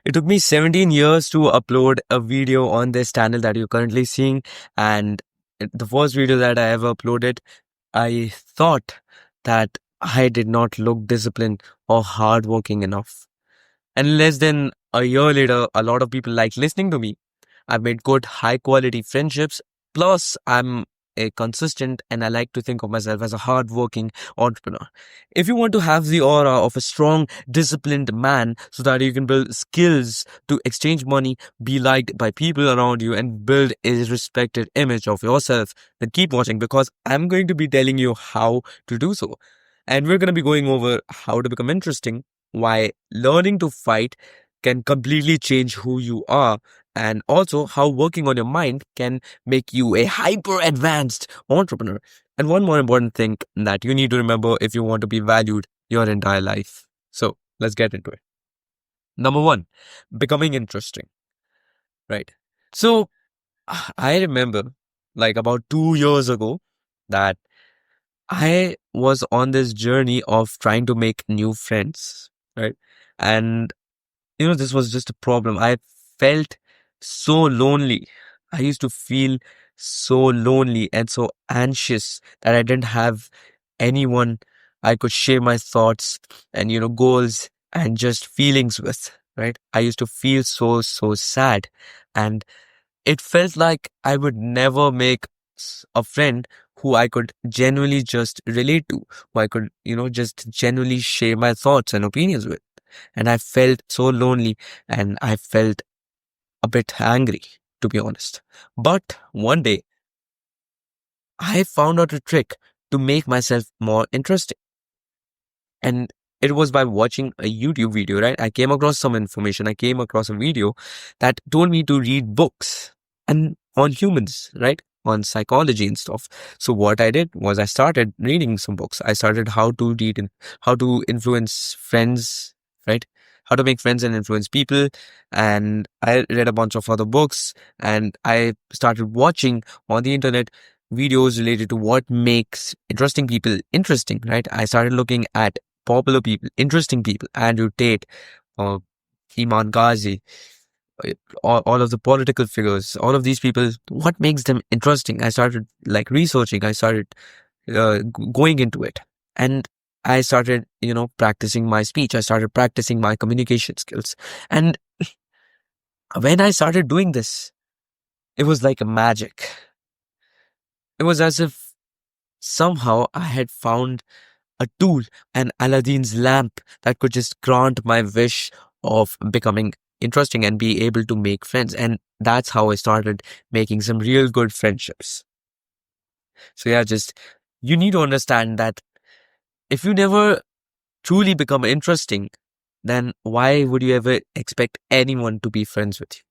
It took me 17 years to upload a video on this channel that you're currently seeing. And the first video that I ever uploaded, I thought that I did not look disciplined or hardworking enough. And less than a year later, a lot of people like listening to me. I've made good, high quality friendships. Plus, I'm a consistent and I like to think of myself as a hardworking entrepreneur. If you want to have the aura of a strong, disciplined man so that you can build skills to exchange money, be liked by people around you, and build a respected image of yourself, then keep watching because I'm going to be telling you how to do so. And we're going to be going over how to become interesting, why learning to fight can completely change who you are, and also how working on your mind can make you a hyper advanced entrepreneur. And one more important thing that you need to remember if you want to be valued your entire life. So let's get into it. Number one, becoming interesting, right? So I remember like about 2 years ago that I was on this journey of trying to make new friends, right? And this was just a problem. I felt so lonely. I used to feel so lonely and so anxious that I didn't have anyone I could share my thoughts and, goals and just feelings with, right? I used to feel so sad. And it felt like I would never make a friend who I could genuinely just relate to, who I could, just genuinely share my thoughts and opinions with. And I felt so lonely and I felt a bit angry, to be honest. But one day, I found out a trick to make myself more interesting. And it was by watching a YouTube video, right? I came across some information. I came across a video that told me to read books and on humans, right? On psychology and stuff. So what I did was I started reading some books. I started how to read and how to influence friends, right? How to make friends and influence people. And I read a bunch of other books and I started watching on the internet videos related to what makes interesting people interesting, right? I started looking at popular people, interesting people, Andrew Tate, uh, Iman Ghazi, all of the political figures, all of these people, what makes them interesting? I started like researching, I started going into it. And I started, practicing my speech. I started practicing my communication skills. And when I started doing this, it was like a magic. It was as if somehow I had found a tool, an Aladdin's lamp that could just grant my wish of becoming interesting and be able to make friends. And that's how I started making some real good friendships. So yeah, just you need to understand that if you never truly become interesting, then why would you ever expect anyone to be friends with you?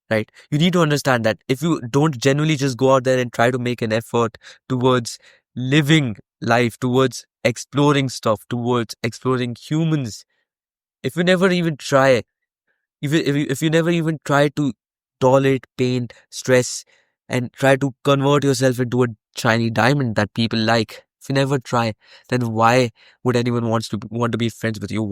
Right? You need to understand that if you don't genuinely just go out there and try to make an effort towards living life, towards exploring stuff, towards exploring humans, if you never even try, if you never even try to tolerate pain, stress, and try to convert yourself into a shiny diamond that people like, if you never try, then why would anyone want to be friends with you?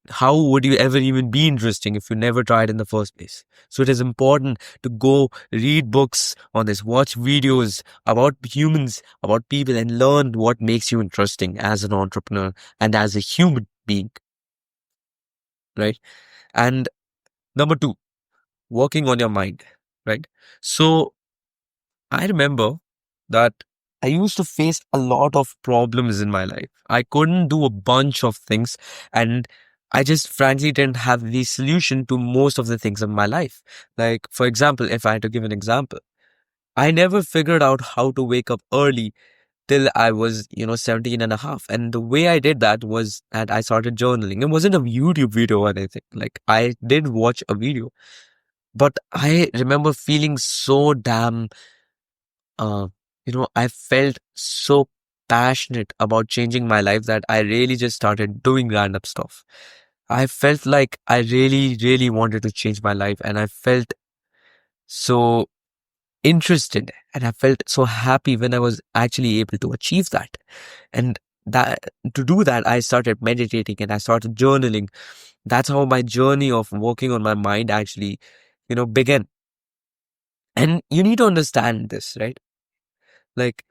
How would you ever even be interesting if you never tried in the first place? So it is important to go read books on this, watch videos about humans, about people, and learn what makes you interesting as an entrepreneur and as a human being, right? And number two, working on your mind, right? So I remember that I used to face a lot of problems in my life. I couldn't do a bunch of things and I just frankly didn't have the solution to most of the things in my life. Like, for example, if I had to give an example, I never figured out how to wake up early till I was, 17 and a half. And the way I did that was that I started journaling. It wasn't a YouTube video or anything. Like, I did watch a video, but I remember feeling so damn, uh, I felt so passionate about changing my life that I really just started doing random stuff. I felt like I really, really wanted to change my life and I felt so interested and I felt so happy when I was actually able to achieve that. And that to do that, I started meditating and I started journaling. That's how my journey of working on my mind actually, began. And you need to understand this, right? Like,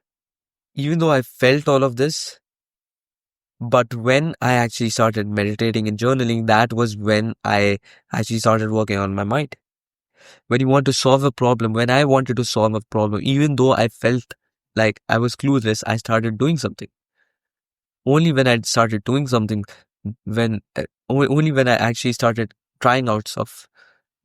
even though I felt all of this, but when I actually started meditating and journaling, that was when I actually started working on my mind. When you want to solve a problem, when I wanted to solve a problem, even though I felt like I was clueless, I started doing something. Only when I started doing something, only when I actually started trying out stuff,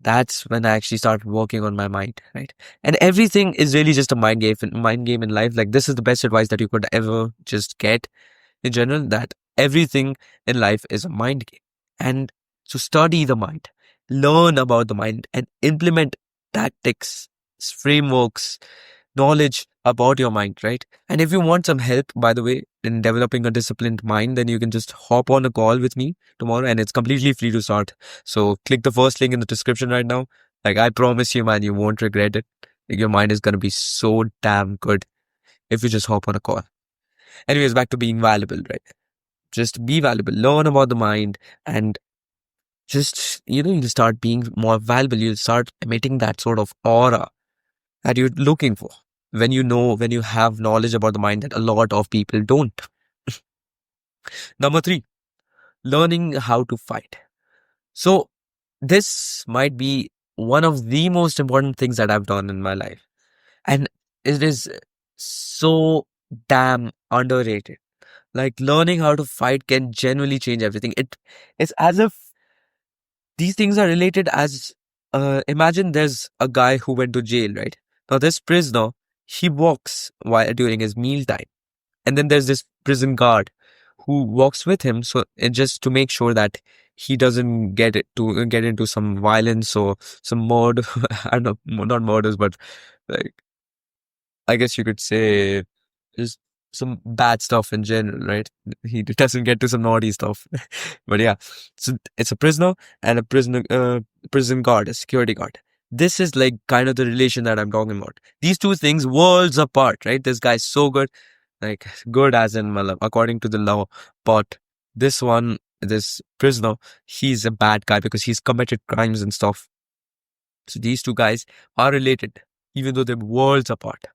that's when I actually started working on my mind, right? And everything is really just a mind game in life. Like, this is the best advice that you could ever just get in general, that everything in life is a mind game. And to study the mind, learn about the mind, and implement tactics, frameworks, knowledge about your mind, right? And if you want some help, by the way, in developing a disciplined mind, then you can just hop on a call with me tomorrow, and it's completely free to start. So click the first link in the description right now. Like, I promise you, man, you won't regret it. Like, your mind is going to be so damn good if you just hop on a call. Anyways, back to being valuable, right? Just be valuable, learn about the mind, and just, you'll start being more valuable. You'll start emitting that sort of aura that you're looking for when you have knowledge about the mind that a lot of people don't. Number three, learning how to fight. So this might be one of the most important things that I've done in my life. And it is so damn underrated. Like, learning how to fight can genuinely change everything. It's as if these things are related as, imagine there's a guy who went to jail, right? Now this prisoner, he walks while during his mealtime. And then there's this prison guard who walks with him, so just to make sure that he doesn't get into some violence or some murder. I don't know, not murders, but like, I guess you could say just some bad stuff in general, right? He doesn't get to some naughty stuff. But yeah, so it's a prisoner and a prison guard, a security guard. This is like kind of the relation that I'm talking about. These two things worlds apart, right? This guy's so good, like good as in matlab, according to the law, but this prisoner, he's a bad guy because he's committed crimes and stuff. So these two guys are related, even though they're worlds apart.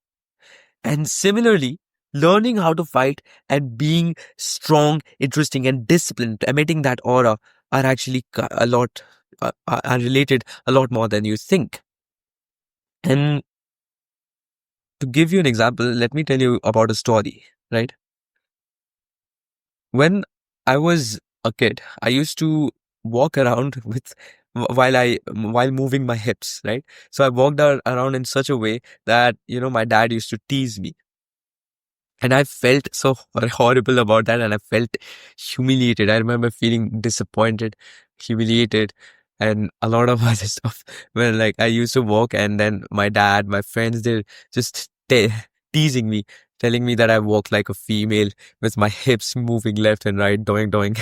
And similarly, learning how to fight and being strong, interesting, and disciplined, emitting that aura, are actually a lot, are related a lot more than you think. And to give you an example, let me tell you about a story, right? When I was a kid, I used to walk around while moving my hips, right? So I walked around in such a way that, my dad used to tease me. And I felt so horrible about that, and I felt humiliated. I remember feeling disappointed, humiliated, and a lot of other stuff. When, like, I used to walk, and then my dad, my friends, they're just teasing me, telling me that I walk like a female with my hips moving left and right, doing, doing.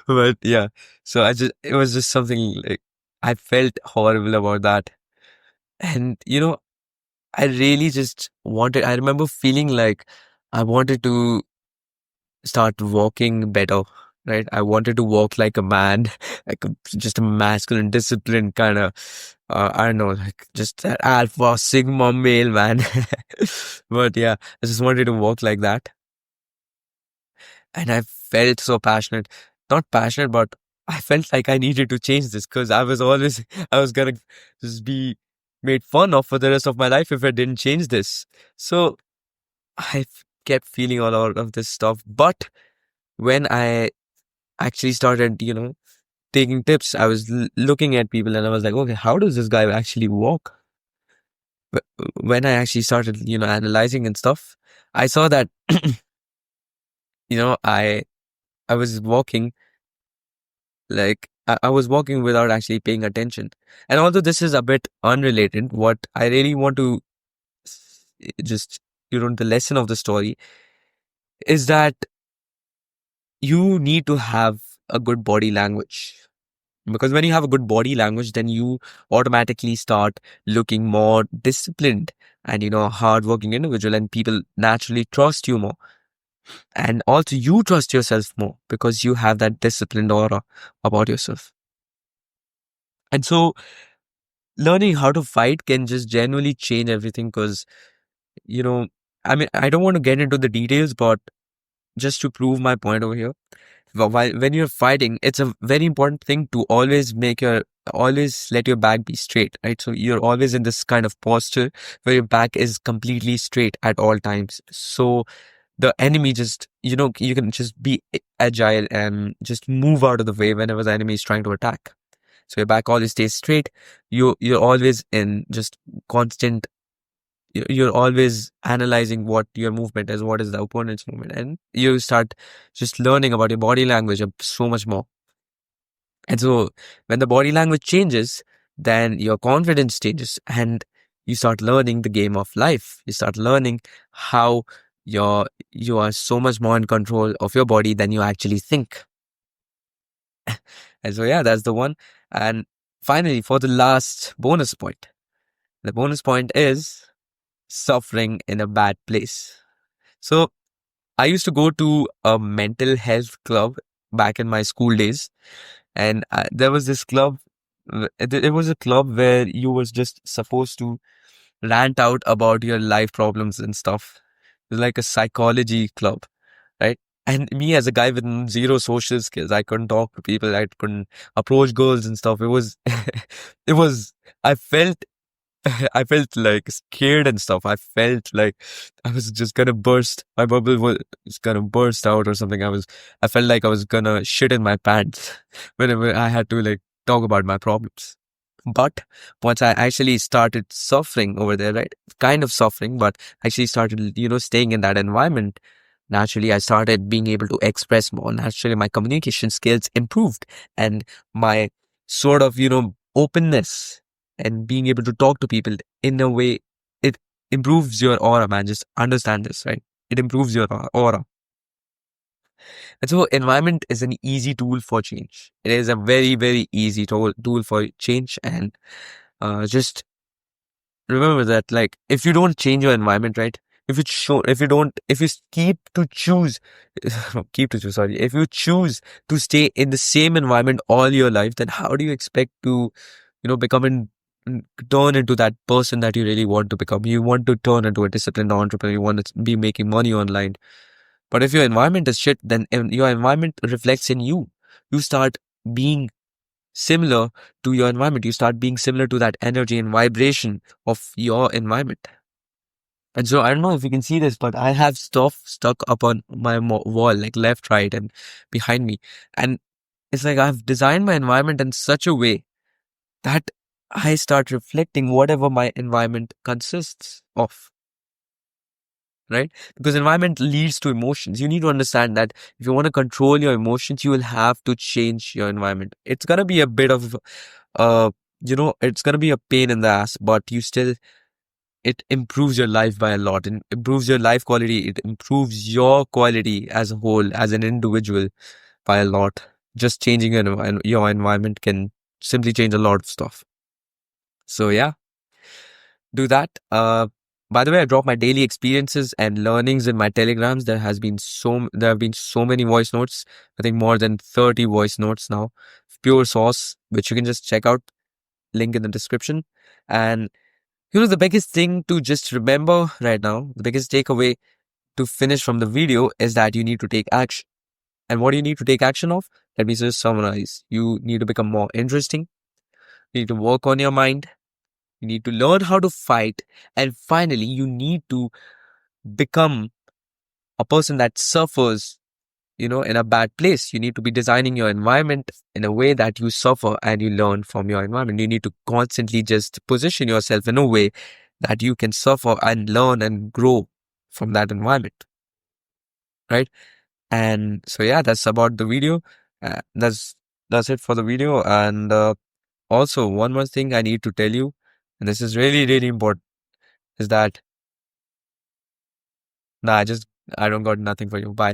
But yeah, so it was just something like, I felt horrible about that. And, I really just I remember feeling like I wanted to start walking better, right? I wanted to walk like a man, just a masculine, disciplined kind of, I don't know, like just that alpha, sigma male man. But yeah, I just wanted to walk like that. And I felt so passionate. Not passionate, but I felt like I needed to change this because I was gonna just be made fun of for the rest of my life if I didn't change this. So I kept feeling a lot of this stuff. But when I actually started, taking tips, I was looking at people and I was like, okay, how does this guy actually walk? When I actually started, analyzing and stuff, I saw that, you know, I I was walking like I was walking without actually paying attention. And although this is a bit unrelated, what I really want to just, the lesson of the story is that you need to have a good body language. Because when you have a good body language, then you automatically start looking more disciplined and, hardworking individual, and people naturally trust you more. And also you trust yourself more because you have that disciplined aura about yourself. And so learning how to fight can just genuinely change everything because, you know, I mean, I don't want to get into the details, but just to prove my point over here, when you're fighting, it's a very important thing to always let your back be straight, right? So you're always in this kind of posture where your back is completely straight at all times. So the enemy just, you can just be agile and just move out of the way whenever the enemy is trying to attack. So your back always stays straight. You're always in just constant. You're always analyzing what your movement is, what is the opponent's movement, and you start just learning about your body language so much more. And so when the body language changes, then your confidence changes, and you start learning the game of life. You start learning how you are so much more in control of your body than you actually think. And so yeah, that's the one. And finally, for the last bonus point, the bonus point is suffering in a bad place. So I used to go to a mental health club back in my school days, and there was this club. It was a club where you was just supposed to rant out about your life problems and stuff. It was like a psychology club, right? And me as a guy with zero social skills, I couldn't talk to people, I couldn't approach girls and stuff. It was, it was. I felt I felt like scared and stuff. I felt like I was just gonna burst. My bubble was gonna burst out or something. I felt like I was gonna shit in my pants whenever I had to like talk about my problems. But once I actually started suffering over there, right? Kind of suffering, but actually started, staying in that environment. Naturally, I started being able to express more. Naturally, my communication skills improved and my sort of, openness and being able to talk to people in a way, it improves your aura, man. Just understand this, right? It improves your aura. And so environment is an easy tool for change. It is a very, very easy tool for change. And just remember that, like, if you don't change your environment, right? If you keep to choose, sorry, if you choose to stay in the same environment all your life, then how do you expect to, turn into that person that you really want to become? You want to turn into a disciplined entrepreneur. You want to be making money online. But if your environment is shit, then your environment reflects in you. You start being similar to your environment. You start being similar to that energy and vibration of your environment. And so I don't know if you can see this, but I have stuff stuck up on my wall, like left, right, and behind me. And it's like I've designed my environment in such a way that I start reflecting whatever my environment consists of. Right? Because environment leads to emotions. You need to understand that if you want to control your emotions, you will have to change your environment. It's gonna be a bit of, it's gonna be a pain in the ass, but it improves your life by a lot. It improves your life quality. It improves your quality as a whole, as an individual by a lot. Just changing your environment can simply change a lot of stuff. So yeah, do that. By the way, I drop my daily experiences and learnings in my telegrams. There have been so many voice notes. I think more than 30 voice notes now. Pure sauce, which you can just check out. Link in the description. And the biggest thing to just remember right now, the biggest takeaway to finish from the video is that you need to take action. And what do you need to take action of? Let me just summarize. You need to become more interesting. You need to work on your mind. You need to learn how to fight. And finally, you need to become a person that suffers, in a bad place. You need to be designing your environment in a way that you suffer and you learn from your environment. You need to constantly just position yourself in a way that you can suffer and learn and grow from that environment. Right. And so, yeah, that's about the video. That's it for the video. And also, one more thing I need to tell you, and this is really, really important, is that, nah, I don't got nothing for you. Bye.